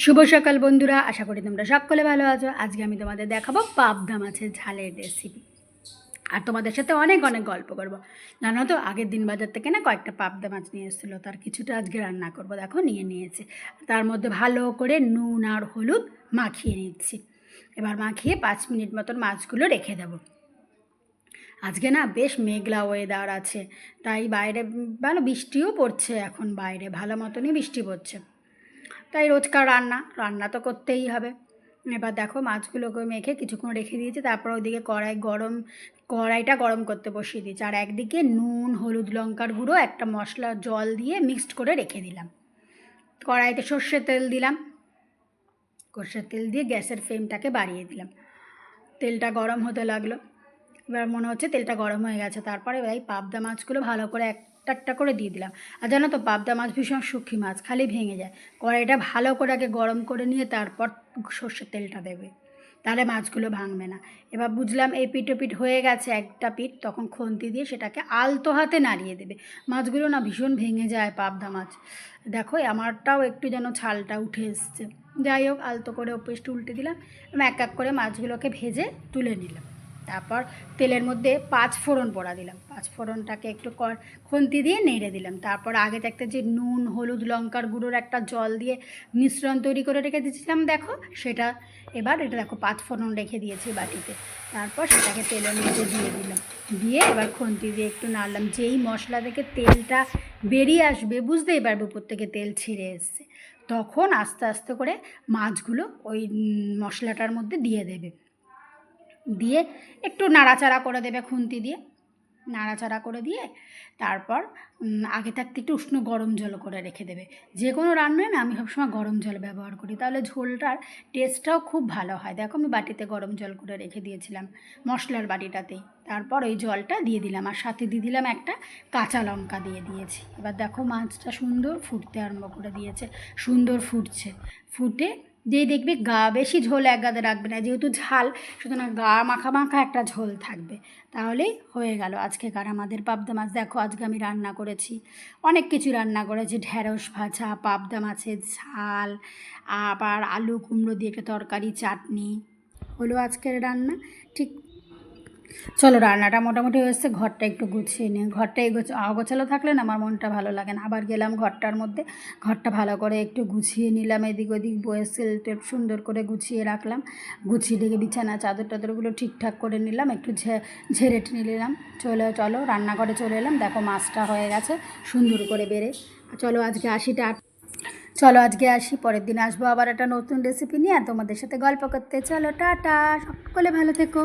শুভ সকাল বন্ধুরা, আশা করি তোমরা সকলে ভালো আছো। আজকে আমি তোমাদের দেখাবো পাবদা মাছের ঝালের রেসিপি, আর তোমাদের সাথে অনেক অনেক গল্প করব। জানো তো, আগের দিন বাজার থেকে না কয়েকটা পাবদা মাছ নিয়ে এসেছিলো, তার কিছুটা আজকে রান্না করব। দেখো নিয়ে নিয়েছি, তার মধ্যে ভালো করে নুন আর হলুদ মাখিয়ে নিচ্ছি। এবার মাখিয়ে 5 মিনিট মতন মাছগুলো রেখে দেবো। আজকে না বেশ মেঘলা ওয়েদার আছে, তাই বাইরে ভালো বৃষ্টিও পড়ছে। এখন বাইরে ভালো মতনই বৃষ্টি পড়ছে, তাই রোজকার রান্না তো করতেই হবে। এবার দেখো মাছগুলোকে মেখে কিছুক্ষণ রেখে দিয়েছি, তারপর ওইদিকে কড়াইটা গরম করতে বসিয়ে দিয়েছি। আর একদিকে নুন হলুদ লঙ্কার গুঁড়ো একটা মশলা জল দিয়ে মিক্সড করে রেখে দিলাম। কড়াইতে সর্ষের তেল দিলাম, সর্ষের তেল দিয়ে গ্যাসের ফ্লেমটাকে বাড়িয়ে দিলাম। তেলটা গরম হতে লাগলো, এবার মনে হচ্ছে তেলটা গরম হয়ে গেছে। তারপরে এই পাবদা মাছগুলো ভালো করে একটা একটা করে দিয়ে দিলাম। আর জানো তো, পাবদা মাছ ভীষণ সূক্ষ্ম মাছ, খালি ভেঙে যায়। কড়াইটা ভালো করে আগে গরম করে নিয়ে তারপর সর্ষের তেলটা দেবে, তাহলে মাছগুলো ভাঙবে না। এবার বুঝলাম এই পিঠ ওপিঠ হয়ে গেছে একটা পিঠ, তখন খুন্তি দিয়ে সেটাকে আলতো হাতে নাড়িয়ে দেবে। মাছগুলো না ভীষণ ভেঙে যায় পাবদা মাছ। দেখো আমারটাও একটু যেন ছালটা উঠে এসছে। যাই হোক, আলতো করে ওপিসটা উল্টে দিলাম। এক এক করে মাছগুলোকে ভেজে তুলে নিলাম। তারপর তেলের মধ্যে 5 ফোড়ন পোড়া দিলাম। 5 ফোড়নটাকে একটু খুন্তি দিয়ে নেড়ে দিলাম। তারপর আগে থাকতে যে নুন হলুদ লঙ্কার গুঁড়োর একটা জল দিয়ে মিশ্রণ তৈরি করে রেখে দিয়েছিলাম, দেখো সেটা এবার এটা দেখো 5 ফোড়ন রেখে দিয়েছি বাটিতে। তারপর সেটাকে তেলের মধ্যে দিয়ে দিলাম, দিয়ে এবার খুন্তি দিয়ে একটু নাড়লাম। যেই মশলা থেকে তেলটা বেরিয়ে আসবে, বুঝতেই পারবে উপর থেকে তেল ছিঁড়ে এসছে, তখন আস্তে আস্তে করে মাছগুলো ওই মশলাটার মধ্যে দিয়ে দেবে। দিয়ে একটু নাড়াচাড়া করে দেবে খুন্তি দিয়ে, নাড়াচাড়া করে দিয়ে তারপর আগে থাকতে একটু উষ্ণ গরম জল করে রেখে দেবে। যে কোনো রান্নায় না আমি সবসময় গরম জল ব্যবহার করি, তাহলে ঝোলটার টেস্টটাও খুব ভালো হয়। দেখো আমি বাটিতে গরম জল করে রেখে দিয়েছিলাম, মশলার বাটিটাতেই। তারপর ওই জলটা দিয়ে দিলাম, আর সাথে দিয়ে দিলাম একটা কাঁচা লঙ্কা দিয়ে দিয়েছি। এবার দেখো মাছটা সুন্দর ফুটতে আরম্ভ করে দিয়েছে, সুন্দর ফুটছে। ফুটে যেই দেখবি গা বেশি ঝোল এক গাদে রাখবে না, যেহেতু ঝাল, সুতরাং গা মাখা মাখা একটা ঝোল থাকবে, তাহলেই হয়ে গেল আজকেকার আমাদের পাবদা মাছ। দেখো আজকে আমি রান্না করেছি অনেক কিছু, রান্না করেছি ঢ্যাঁড়স ভাজা, পাবদা মাছের ঝাল, আবার আলু কুমড়ো দিয়ে একটা তরকারি, চাটনি হলো আজকের রান্না। ঠিক চলো, রান্নাটা মোটামুটি হয়েছে, ঘরটা একটু গুছিয়ে নিই। ঘরটা অগোছালো থাকলে না আমার মনটা ভালো লাগে না। আবার গেলাম ঘরটার মধ্যে, ঘরটা ভালো করে একটু গুছিয়ে নিলাম। এদিক ওদিক বইয়ের সেলটেপ সুন্দর করে গুছিয়ে রাখলাম। গুছিয়ে দিকে বিছানা চাদর টাদরগুলো ঠিকঠাক করে নিলাম, একটু ঝেড়ে নিলাম। চলো রান্নাঘরে চলে এলাম। দেখো মাছটা হয়ে গেছে সুন্দর করে বেড়ে। চলো আজকে আসি, পরের দিন আসবো আবার একটা নতুন রেসিপি নিয়ে তোমাদের সাথে গল্প করতে। চলো টাটা, সকলে ভালো থেকো।